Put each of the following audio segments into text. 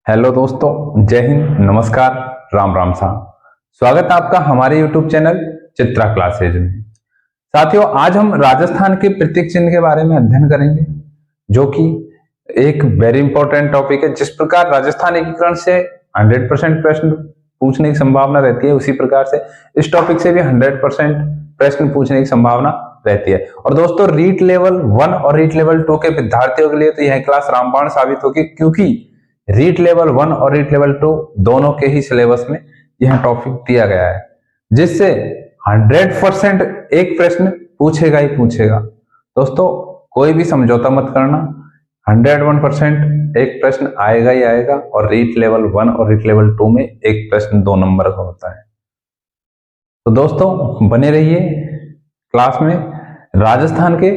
Hello दोस्तों, जय हिंद, नमस्कार, राम राम सा। स्वागत है आपका हमारे YouTube चैनल चित्रा क्लासेज में। साथियों, आज हम राजस्थान के प्रतीक चिन्ह के बारे में अध्ययन करेंगे, जो कि एक वेरी इंपॉर्टेंट टॉपिक है। जिस प्रकार राजस्थान एकीकरण से 100% प्रश्न पूछने की संभावना रहती है, उसी प्रकार से इस टॉपिक से भी 100% प्रश्न पूछने की संभावना रहती है। और दोस्तों, रीट लेवल 1 और रीट लेवल 2 के विद्यार्थियों के लिए तो यह क्लास रामबाण साबित होगी, क्योंकि रीट लेवल 1 और रीट लेवल 2 दोनों के ही सिलेबस में यह टॉपिक दिया गया है, जिससे 100% एक प्रश्न पूछेगा ही पूछेगा। दोस्तों, कोई भी समझौता मत करना, 101% एक प्रश्न आएगा ही आएगा। और रीट लेवल 1 और रीट लेवल 2 में एक प्रश्न 2 नंबर का होता है। तो दोस्तों, बने रहिए क्लास में राजस्थान के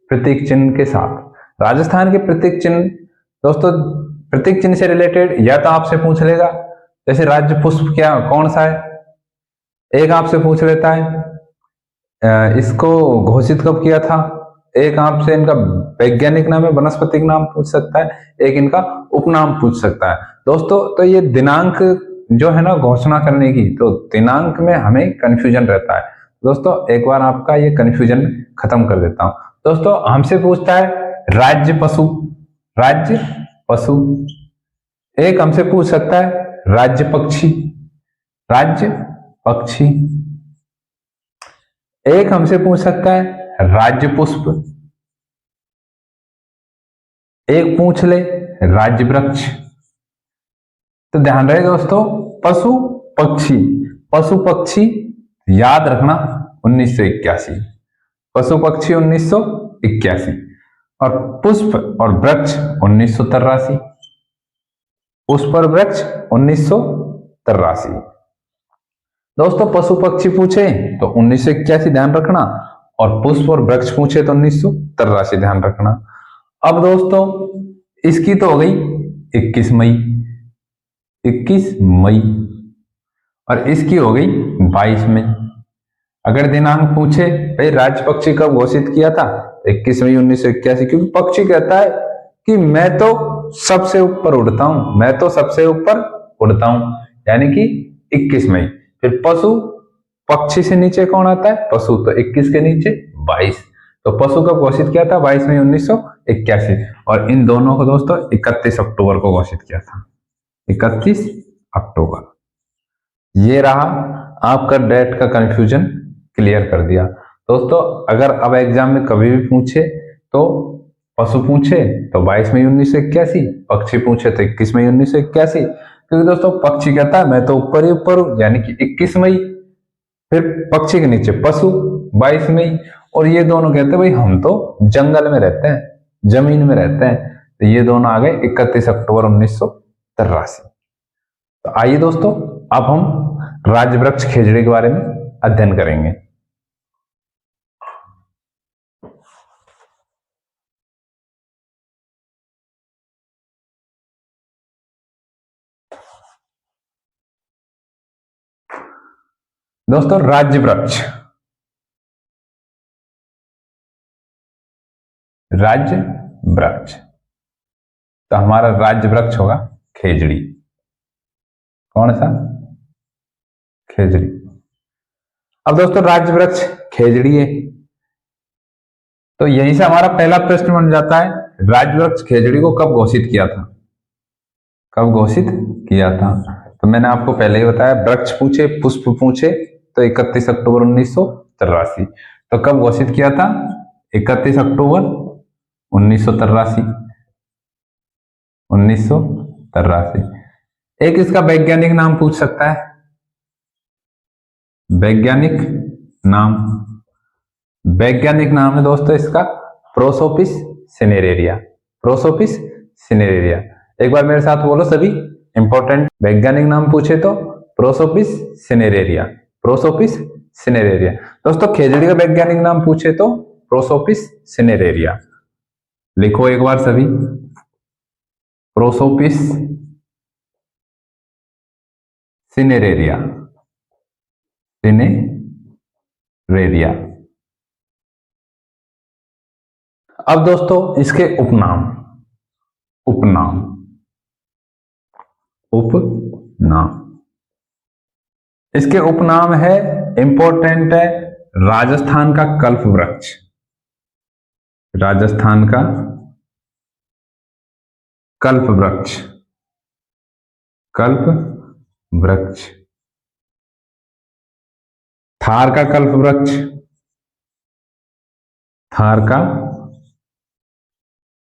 प्रतीक चिन्ह के साथ। राजस्थान के प्रतीक चिन्ह, दोस्तों, प्रतीक चिन्ह से रिलेटेड या तो आपसे पूछ लेगा, जैसे राज्य पुष्प क्या कौन सा है, एक आपसे पूछ लेता है इसको घोषित कब किया था, एक आपसे इनका वैज्ञानिक नाम है, वनस्पतिक नाम पूछ सकता है, एक इनका उपनाम पूछ सकता है। दोस्तों, तो ये दिनांक जो है ना घोषणा करने की, तो दिनांक में हमें कंफ्यूजन रहता है। दोस्तों, एक बार आपका ये कंफ्यूजन खत्म कर देता हूं। दोस्तों, हमसे पूछता है राज्य पशु, राज्य पशु। एक हमसे पूछ सकता है राज्य पक्षी, राज्य पक्षी। एक हमसे पूछ सकता है राज्य पुष्प, एक पूछ ले राज्य वृक्ष। तो ध्यान रहे दोस्तों, पशु पक्षी, पशु पक्षी याद रखना 1981, पशु पक्षी 1981, और पुष्प और वृक्ष 1983, पुष्प और वृक्ष 1983। दोस्तों, पशु पक्षी पूछे तो 1981 ध्यान रखना, और पुष्प और वृक्ष पूछे तो 1983 ध्यान रखना। अब दोस्तों, इसकी तो हो गई 21 मई, 21 मई, और इसकी हो गई 22 मई। अगर दिनांक पूछे भाई राज्य पक्षी कब घोषित किया था, 21 मई 1981, क्योंकि पक्षी कहता है कि मैं तो सबसे ऊपर उड़ता हूं, मैं तो सबसे ऊपर उड़ता हूं, यानी कि 21 मई। फिर पशु पक्षी से नीचे कौन आता है, पशु, तो 21 के नीचे 22, तो पशु कब घोषित किया था, 22 मई 1981। और इन दोनों को दोस्तों 31 अक्टूबर को घोषित किया था, 31 अक्टूबर। ये रहा आपका डेट का कंफ्यूजन क्लियर कर दिया। दोस्तों, अगर अब एग्जाम में कभी भी पूछे तो पशु पूछे तो 22 मई 1981, पक्षी पूछे तो 21 मई 1981, क्योंकि दोस्तों पक्षी कहता है मैं तो ऊपर ही ऊपर हूं, यानी कि 21 मई। फिर पक्षी के नीचे पशु 22 मई, और ये दोनों कहते हैं भाई हम तो जंगल में रहते हैं, जमीन में रहते हैं, तो ये दोनों आ गए 31 अक्टूबर 1983। तो आइए दोस्तों, अब हम राज्य वृक्ष खेजड़ी के बारे में अध्ययन करेंगे। दोस्तों, राज्य वृक्ष, राज्य वृक्ष, तो हमारा राज्य वृक्ष होगा खेजड़ी। कौन सा, खेजड़ी। अब दोस्तों, राज्य वृक्ष खेजड़ी है, तो यहीं से हमारा पहला प्रश्न बन जाता है, राज्य वृक्ष खेजड़ी को कब घोषित किया था, कब घोषित किया था। तो मैंने आपको पहले ही बताया, वृक्ष पूछे पुष्प पूछे तो 31 अक्टूबर 1983। तो कब घोषित किया था, 31 अक्टूबर 1983, 1983। एक इसका वैज्ञानिक नाम पूछ सकता है, वैज्ञानिक नाम, वैज्ञानिक नाम है दोस्तों इसका प्रोसोपिस सिनेरेरिया, प्रोसोपिस सिनेरेरिया। एक बार मेरे साथ बोलो सभी, इंपॉर्टेंट वैज्ञानिक नाम पूछे तो प्रोसोपिस सिनेरेरिया, प्रोसोपिस सिनेरेरिया। दोस्तों, खेजड़ी का वैज्ञानिक नाम पूछे तो प्रोसोपिस सिनेरेरिया। लिखो एक बार सभी, प्रोसोपिस सिनेरेरिया, सिनेरेरिया। अब दोस्तों, इसके उपनाम, उपनाम, उपनाम। इसके उपनाम है, इंपॉर्टेंट है, राजस्थान का कल्प वृक्ष। राजस्थान का कल्प वृक्ष, कल्प वृक्ष। थार का कल्प वृक्ष, थार का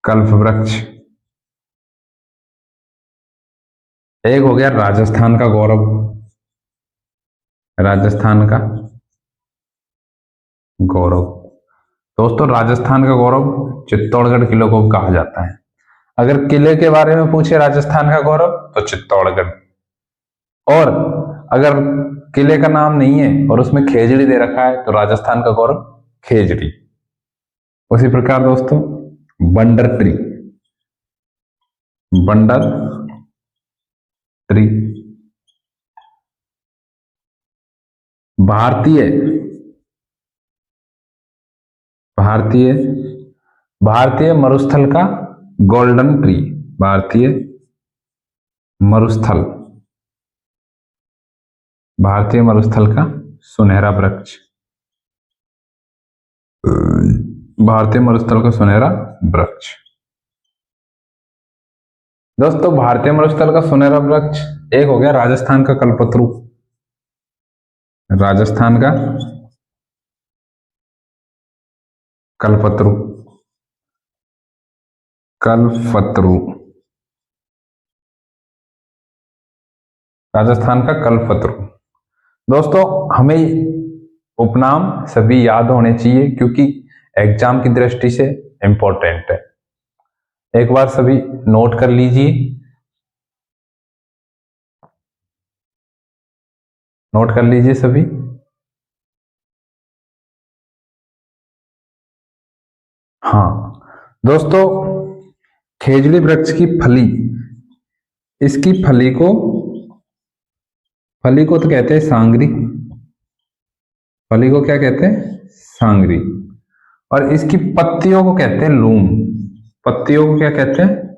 कल्प वृक्ष। एक हो गया राजस्थान का गौरव, राजस्थान का गौरव। दोस्तों राजस्थान का गौरव चित्तौड़गढ़ किले को कहा जाता है। अगर किले के बारे में पूछे राजस्थान का गौरव तो चित्तौड़गढ़, और अगर किले का नाम नहीं है और उसमें खेजड़ी दे रखा है तो राजस्थान का गौरव खेजड़ी। उसी प्रकार दोस्तों बंडर ट्री, बंडर ट्री। भारतीय भारतीय भारतीय मरुस्थल का गोल्डन ट्री, भारतीय मरुस्थल, भारतीय मरुस्थल का सुनहरा वृक्ष, भारतीय मरुस्थल का सुनहरा वृक्ष। दोस्तों भारतीय मरुस्थल का सुनहरा वृक्ष एक हो गया राजस्थान का कल्पतरु, राजस्थान का कल्पतरु, कल्पतरु, राजस्थान का कल्पतरु। दोस्तों हमें उपनाम सभी याद होने चाहिए क्योंकि एग्जाम की दृष्टि से इंपॉर्टेंट है। एक बार सभी नोट कर लीजिए, नोट कर लीजिए सभी। हाँ दोस्तों, खेजड़ी वृक्ष की फली, इसकी फली को तो कहते हैं सांगरी, फली को क्या कहते हैं? सांगरी। और इसकी पत्तियों को कहते हैं लूम, पत्तियों को क्या कहते हैं?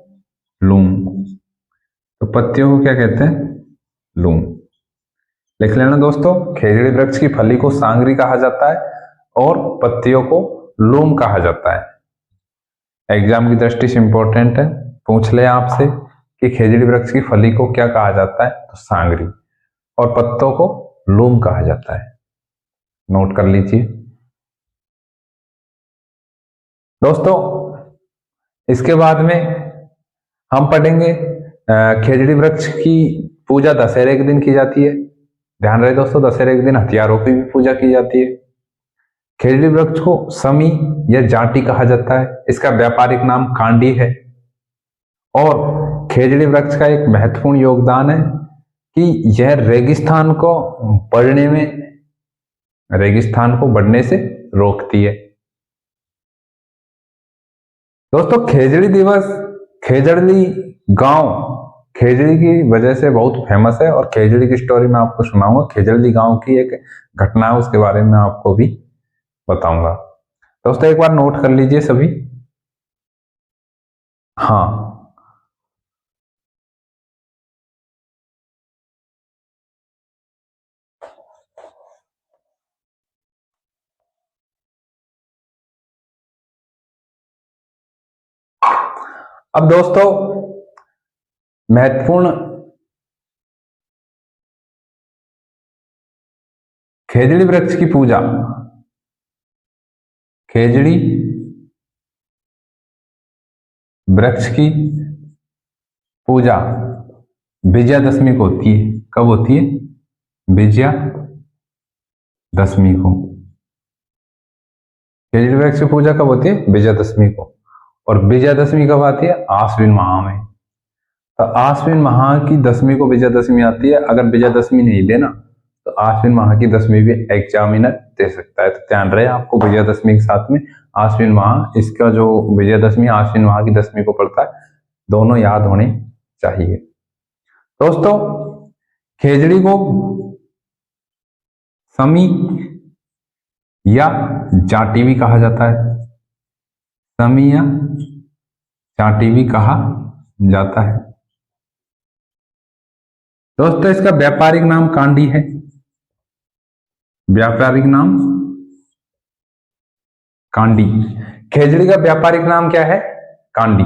लूम। तो पत्तियों को क्या कहते हैं? लूम। लिख लेना दोस्तों, खेजड़ी वृक्ष की फली को सांगरी कहा जाता है और पत्तियों को लूम कहा जाता है। एग्जाम की दृष्टि से इंपॉर्टेंट है, पूछ ले आपसे कि खेजड़ी वृक्ष की फली को क्या कहा जाता है, तो सांगरी, और पत्तों को लूम कहा जाता है। नोट कर लीजिए दोस्तों। इसके बाद में हम पढ़ेंगे खेजड़ी वृक्ष की पूजा दशहरे के दिन की जाती है। ध्यान रहे दोस्तों, दशहरे के दिन हथियारों की भी पूजा की जाती है। खेजड़ी वृक्ष को समी या जाटी कहा जाता है, इसका व्यापारिक नाम कांडी है। और खेजड़ी वृक्ष का एक महत्वपूर्ण योगदान है कि यह रेगिस्तान को बढ़ने से रोकती है। दोस्तों खेजड़ी दिवस, खेजड़ी गांव खेजड़ी की वजह से बहुत फेमस है, और खेजड़ी की स्टोरी मैं आपको सुनाऊंगा। खेजड़ी गांव की एक घटना है, उसके बारे में आपको भी बताऊंगा। दोस्तों एक बार नोट कर लीजिए सभी। हाँ अब दोस्तों महत्वपूर्ण खेजड़ी वृक्ष की पूजा, खेजड़ी वृक्ष की पूजा विजयादशमी को होती है। कब होती है? विजयादशमी को। खेजड़ी वृक्ष की पूजा कब होती है? विजयादशमी को। और विजयादशमी कब आती है? आश्विन माह में। तो आश्विन माह की दशमी को विजयादशमी आती है। अगर विजयादशमी नहीं देना तो आश्विन माह की दशमी भी एग्जामिनर दे सकता है। तो ध्यान रहे आपको, विजयादशमी के साथ में आश्विन माह, इसका जो विजयादशमी आश्विन माह की दशमी को पड़ता है, दोनों याद होने चाहिए। दोस्तों खेजड़ी को समी या जाटी भी कहा जाता है, समी या जाटी भी कहा जाता है। दोस्तों इसका व्यापारिक नाम कांडी है। व्यापारिक नाम कांडी। खेजड़ी का व्यापारिक नाम क्या है? कांडी।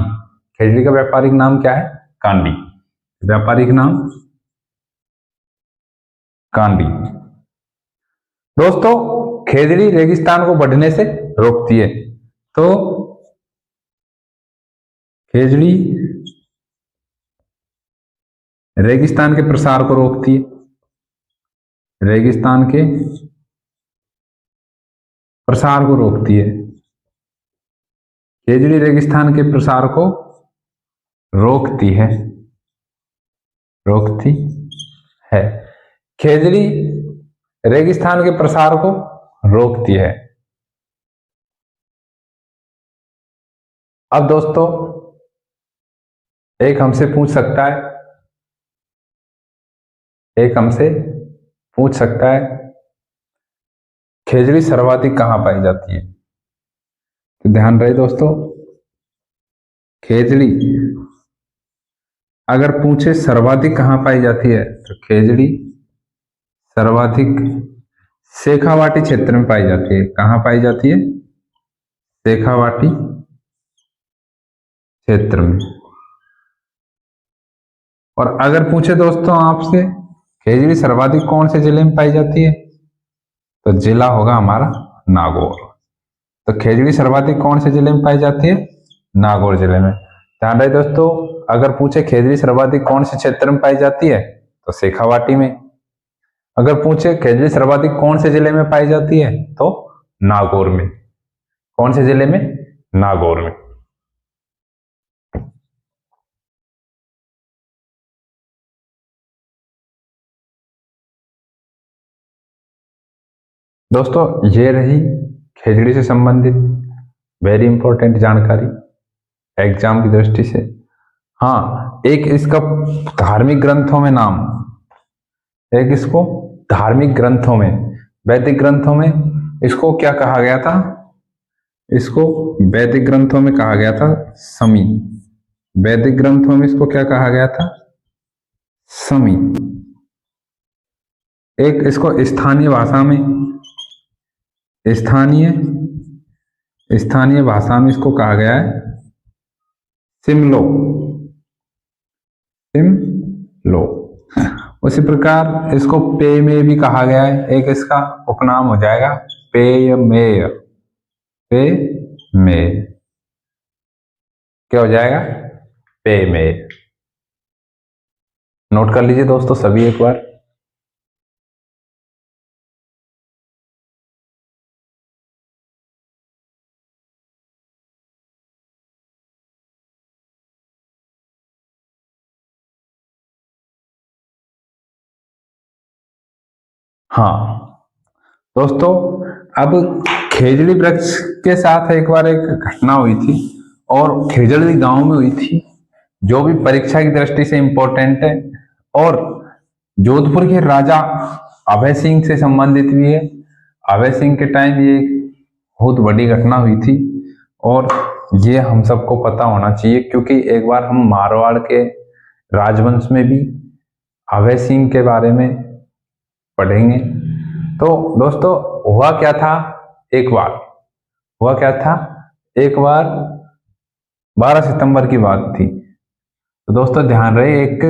खेजड़ी का व्यापारिक नाम क्या है? कांडी। व्यापारिक नाम कांडी। दोस्तों खेजड़ी रेगिस्तान को बढ़ने से रोकती है। तो खेजड़ी रेगिस्तान के प्रसार को रोकती है। रेगिस्तान के प्रसार को रोकती है। खेजड़ी रेगिस्तान के प्रसार को रोकती है। रोकती है। खेजड़ी रेगिस्तान के प्रसार को रोकती है। अब दोस्तों एक हमसे पूछ सकता है, खेजड़ी सर्वाधिक कहां पाई जाती है? तो ध्यान रहे दोस्तों, खेजड़ी अगर पूछे सर्वाधिक कहां पाई जाती है तो खेजड़ी सर्वाधिक शेखावाटी क्षेत्र में पाई जाती है। कहां पाई जाती है? शेखावाटी क्षेत्र में। और अगर पूछे दोस्तों आपसे खेजड़ी सर्वाधिक कौन से जिले में पाई जाती है, तो जिला होगा हमारा नागौर। तो खेजड़ी सर्वाधिक कौन से जिले में पाई जाती है? नागौर जिले में। ध्यान रहे दोस्तों, अगर पूछे खेजड़ी सर्वाधिक कौन से क्षेत्र में पाई जाती है तो शेखावाटी में। अगर पूछे खेजड़ी सर्वाधिक कौन से जिले में पाई जाती है तो नागौर में। कौन से जिले में? नागौर में। दोस्तों ये रही खेजड़ी से संबंधित वेरी इंपॉर्टेंट जानकारी एग्जाम की दृष्टि से। हाँ, एक इसका धार्मिक ग्रंथों में नाम, एक इसको धार्मिक ग्रंथों में, वैदिक ग्रंथों में इसको क्या कहा गया था? इसको वैदिक ग्रंथों में कहा गया था समी। वैदिक ग्रंथों में इसको क्या कहा गया था? समी। एक इसको स्थानीय भाषा में, स्थानीय भाषा में इसको कहा गया है सिमलो। सिमलो। उसी प्रकार इसको पेय भी कहा गया है। एक इसका उपनाम हो जाएगा पेयमेय। पेयमेय क्या हो जाएगा? पेयमेय। नोट कर लीजिए दोस्तों सभी एक बार। हाँ दोस्तों, अब खेजड़ी वृक्ष के साथ एक बार एक घटना हुई थी और खेजड़ी गांव में हुई थी, जो भी परीक्षा की दृष्टि से इंपॉर्टेंट है और जोधपुर के राजा अभय सिंह से संबंधित भी है। अभय सिंह के टाइम ये बहुत बड़ी घटना हुई थी और ये हम सबको पता होना चाहिए, क्योंकि एक बार हम मारवाड़ के राजवंश में भी अभय सिंह के बारे में पढ़ेंगे। तो दोस्तों हुआ क्या था, एक बार 12 सितंबर की बात थी। तो दोस्तों ध्यान रहे, एक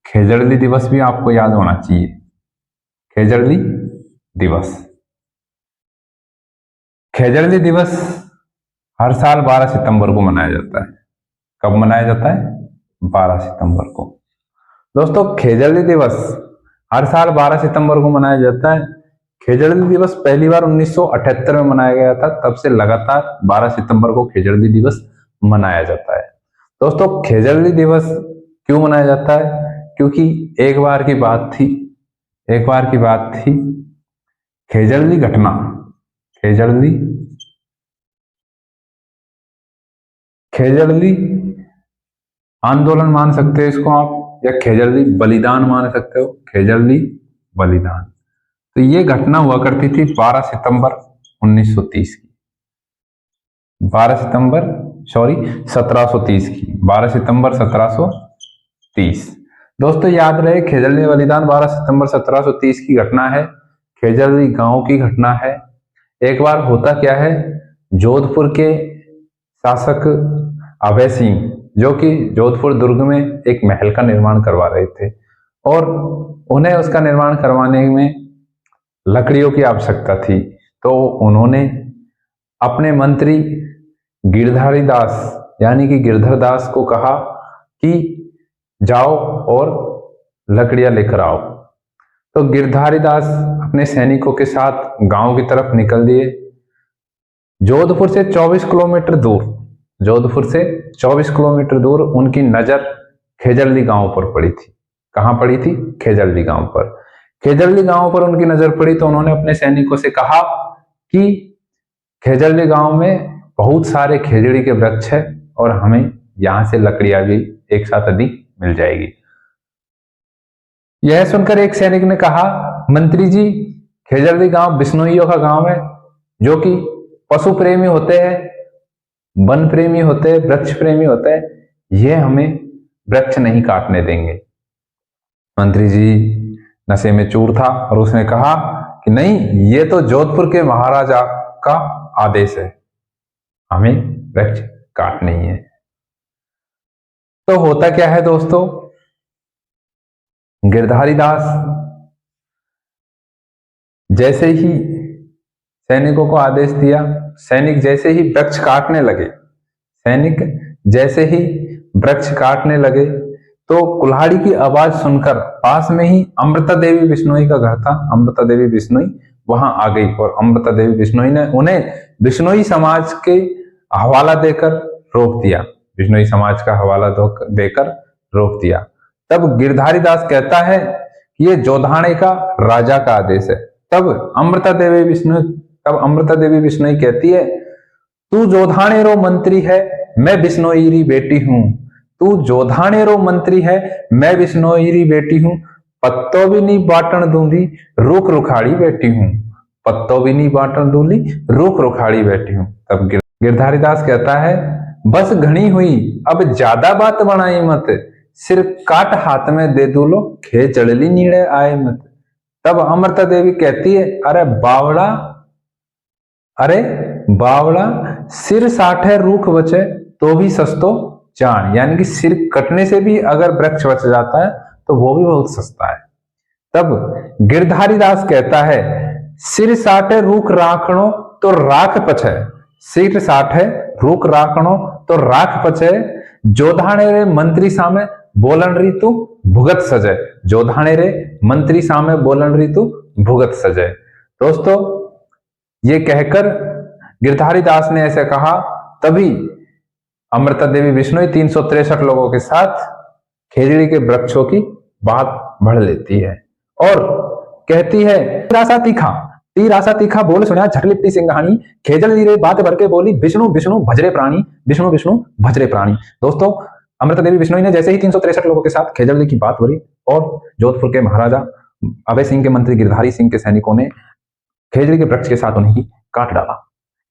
खेजड़ी दिवस भी आपको याद होना चाहिए। खेजड़ी दिवस हर साल 12 सितंबर को मनाया जाता है। कब मनाया जाता है? 12 सितंबर को। दोस्तों खेजड़ी दिवस हर साल 12 सितंबर को मनाया जाता है। खेजड़ी दिवस पहली बार 1978 में मनाया गया था, तब से लगातार 12 सितंबर को खेजड़ी दिवस मनाया जाता है। दोस्तों खेजड़ी दिवस क्यों मनाया जाता है? क्योंकि एक बार की बात थी खेजड़ी घटना, खेजड़ी आंदोलन मान सकते हो इसको आप, या खेजड़ी बलिदान मान सकते हो। खेजड़ी बलिदान, तो ये घटना हुआ करती थी 12 सितंबर 1930 की। 1730 की। 12 सितंबर 1730। दोस्तों याद रहे, खेजड़ली बलिदान 12 सितंबर 1730 की घटना है, खेजड़ली गांव की घटना है। एक बार होता क्या है, जोधपुर के शासक अभय सिंह, जो कि जोधपुर दुर्ग में एक महल का निर्माण करवा रहे थे, और उन्हें उसका निर्माण करवाने में लकड़ियों की आवश्यकता थी, तो उन्होंने अपने मंत्री गिरधारी दास यानी कि गिरधर दास को कहा कि जाओ और लकड़ियां लेकर आओ। तो गिरधारी दास अपने सैनिकों के साथ गांव की तरफ निकल दिए। जोधपुर से 24 किलोमीटर दूर, जोधपुर से 24 किलोमीटर दूर उनकी नजर खेजड़ली गांव पर पड़ी थी। कहां पड़ी थी? खेजड़ली गांव पर। खेजड़ली गांव पर उनकी नजर पड़ी तो उन्होंने अपने सैनिकों से कहा कि खेजड़ली गांव में बहुत सारे खेजड़ी के वृक्ष है और हमें यहां से लकड़ियां भी एक साथ अधिक मिल जाएगी। यह सुनकर एक सैनिक ने कहा, मंत्री जी, खेजड़ली गांव बिश्नोइयों का गांव है, जो कि पशु प्रेमी होते हैं, वन प्रेमी होते हैं, वृक्ष प्रेमी होते हैं, ये हमें वृक्ष नहीं काटने देंगे। मंत्री जी नशे में चूर था और उसने कहा कि नहीं, ये तो जोधपुर के महाराजा का आदेश है, हमें वृक्ष काटने ही है। तो होता क्या है दोस्तों, गिरधारी दास जैसे ही सैनिकों को आदेश दिया, सैनिक जैसे ही वृक्ष काटने लगे, सैनिक जैसे ही वृक्ष काटने लगे, तो कुल्हाड़ी की आवाज सुनकर पास में ही अमृता देवी बिश्नोई का घर था। अमृता देवी बिश्नोई वहां आ गई और अमृता देवी बिश्नोई ने उन्हें बिश्नोई समाज के हवाला देकर रोक दिया। बिश्नोई समाज का हवाला देकर रोक दिया। तब गिरधारी दास कहता है कि ये जोधाने का राजा का आदेश है। तब अमृता देवी बिश्नोई कहती है, तू जोधाने रो मंत्री है, मैं बिश्नोईरी बेटी हूं। तू जोधाने रो मंत्री है, मैं बिश्नोईरी बेटी हूं। पत्तो भी नहीं बांटन दूंगी, रुख रुखाड़ी बैठी हूं। पत्तो भी नहीं बांटन दूंगी, रुख रुखाड़ी बैठी हूं। तब गिरधारी दास कहता है, बस घनी हुई, अब ज्यादा बात बनाई मत, सिर काट हाथ में दे दू लो, खेजड़ली नीड़े आए मत। तब अमृता देवी कहती है, अरे बावड़ा, सिर साठे रूख बचे तो भी सस्तो जान, यानी कि सिर कटने से भी अगर वृक्ष बच जाता है तो वो भी बहुत सस्ता है। तब गिरधारी दास कहता है, सिर साठे रूख राखणो तो राख पछे, सिर साठे रूख राखणो तो राख पछे, जोधाणे रे मंत्री सामे बोलन री तू भुगत सजय। जोधाणे रे मंत्री सामे बोलन री तू भुगत सजय। दोस्तों ये कहकर गिरधारी दास ने ऐसे कहा, तभी अमृता देवी बिश्नोई 363 लोगों के साथ खेजड़ी के वृक्षों की बात बढ़ लेती है और कहती है, तीर आशा तीखा बोल सुना झटलिपटी सिंघानी, खेजड़ी रे बात भर के बोली, विष्णु विष्णु भजरे प्राणी, विष्णु विष्णु भजरे प्राणी। दोस्तों अमृता देवी बिश्नोई ने जैसे ही 363 लोगों के साथ खेजड़ी की बात बोली और जोधपुर के महाराजा अभय सिंह के मंत्री गिरधारी सिंह के सैनिकों ने खेजड़ी के वृक्ष के साथ उन्हें ही काट डाला।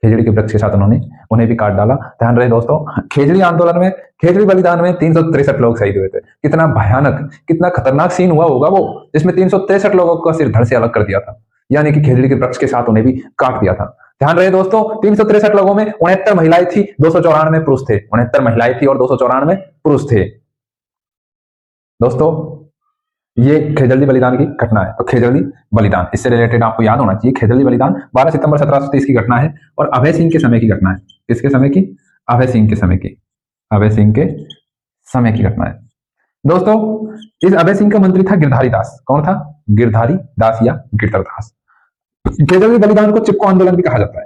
खेजड़ी के वृक्ष के साथ उन्होंने उन्हें भी काट डाला। ध्यान रहे दोस्तों, खेजड़ी आंदोलन में, खेजड़ी बलिदान में 363 लोग शहीद हुए थे। कितना भयानक, कितना खतरनाक सीन हुआ होगा वो, जिसमें 363 लोगों का सिर धड़ से अलग कर दिया था, यानी कि खेजड़ी के वृक्ष के साथ उन्हें भी काट दिया था। ध्यान रहे दोस्तों, 363 लोगों में 69 महिलाएं थी, 294 पुरुष थे। 69 महिलाएं थी और 294 पुरुष थे। दोस्तों ये खेजड़ी बलिदान की घटना है। तो खेजड़ी बलिदान, इससे रिलेटेड आपको याद होना चाहिए, खेजड़ी बलिदान 12 सितंबर 1730 की घटना है और अभय सिंह के समय की घटना है। किसके समय की? अभय सिंह के समय की। अभय सिंह के समय की घटना है। दोस्तों इस अभय सिंह का मंत्री था गिरधारी दास। कौन था? गिरधारी दास या गिरधर दास। खेजड़ी बलिदान को चिपको आंदोलन भी कहा जाता है।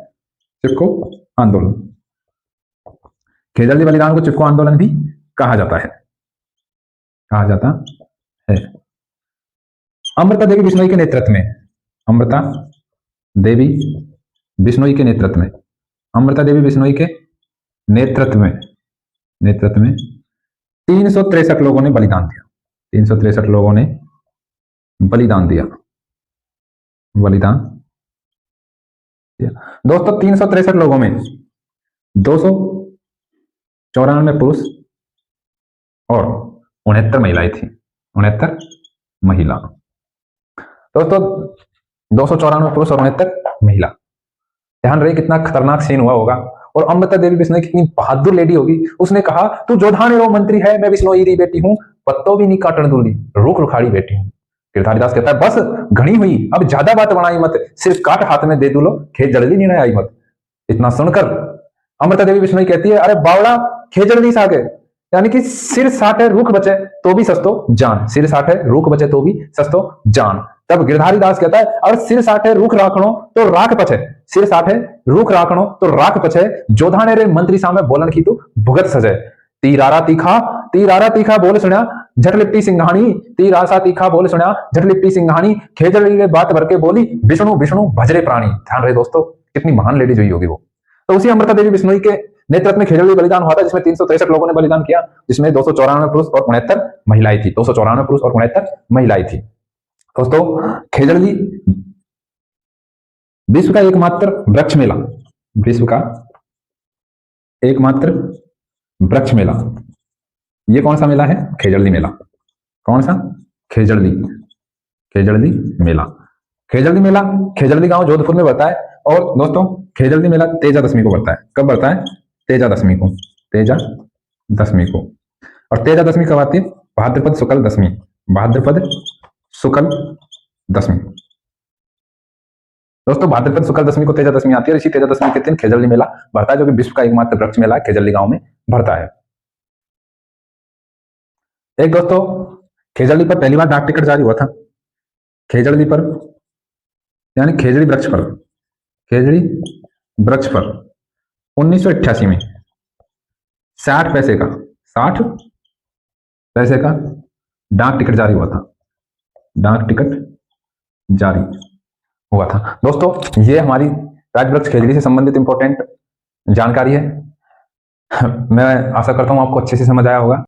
चिपको आंदोलन, खेजड़ी बलिदान को चिपको आंदोलन भी कहा जाता है, कहा जाता है। अमृता देवी बिश्नोई के नेतृत्व में, अमृता देवी बिश्नोई के नेतृत्व में, अमृता देवी बिश्नोई के नेतृत्व में 363 लोगों ने बलिदान दिया। 363 लोगों ने बलिदान दिया, बलिदान दिया। दोस्तों 363 लोगों में 294 पुरुष और 69 महिलाएं थी। 69 महिला। दोस्तों 294 पुरुष और 69 महिला। ध्यान रहे कितना खतरनाक सीन हुआ होगा। और अमृता देवी बिश्नोई कितनी बहादुर लेडी होगी। उसने कहा तू जोधानेरो मंत्री है, मैं बिश्नोई री बेटी हूं, पत्तो भी नहीं काटन दूली, रुख रुखाड़ी बेटी हूं। गिरधारी दास कहता है बस घनी हुई, अब ज्यादा बात बनाई मत, सिर्फ काट हाथ में दे दूलो, खेत जल्दी निर्णय आई मत। इतना सुनकर अमृता देवी बिश्नोई कहती है अरे बावड़ा खेजड़ दी सागे, यानी कि सिर साठे रुख बचे तो भी सस्तो जान, सिर साठे रुख बचे तो भी सस्तो जान। तब गिरधारी दास कहता है अरे सिर साठे रुख राखणो तो राख पछे, सिर साठे रुख राखणो तो राख पछे, जोधाने रे मंत्री सामे बोलन की तू भुगत सजे। तीरारा तीखा बोल सुना झट लिपटी सिंघाणी, तीरासा तीखा बोल सुना झट लिपटी सिंघाणी, खेजड़ी ने बात भर के बोली विष्णु विष्णु भजरे प्राणी। ध्यान रहे दोस्तों कितनी महान लेडीज हुई होगी वो। तो उसी अमृता देवी बिश्नोई के नेतृत्व में खेजड़ी बलिदान हुआ था, जिसमें 363 लोगों ने बलिदान किया, जिसमें 294 पुरुष और 69 महिलाएं थी। 294 पुरुष और 69 महिलाएं थी। दोस्तों खेजड़ी विश्व का एकमात्र वृक्ष मेला, विश्व का एकमात्र वृक्ष मेला, ये कौन सा मेला है? खेजड़ी मेला। कौन सा? खेजड़ी मेला। खेजड़ी मेला खेजड़ी गांव जोधपुर में बढ़ता है। और दोस्तों खेजड़ी मेला तेजा दशमी को बढ़ता है। कब बढ़ता है? तेजा दशमी को। तेजा दशमी को। और तेजा दशमी कब आती है? भाद्रपद शुक्ल दशमी। भाद्रपद शुक्ल दशमी। दोस्तों भाद्रपद शुक्ल दशमी को तेजा दशमी आती है। इसी तेजा दशमी के दिन खेजड़ी मेला बढ़ता है, जो कि विश्व का एकमात्र वृक्ष मेला खेजड़ी गांव में बढ़ता है। एक दोस्तों खेजड़ी पर पहली बार डाक टिकट जारी हुआ था। खेजड़ी पर यानी खेजड़ी वृक्ष पर, खेजड़ी वृक्ष पर 1988 में 60 पैसे का, 60 पैसे का डाक टिकट जारी हुआ था। डाक टिकट जारी हुआ था। दोस्तों ये हमारी राजवृक्ष खेजड़ी से संबंधित इंपॉर्टेंट जानकारी है। मैं आशा करता हूं आपको अच्छे से समझ आया होगा।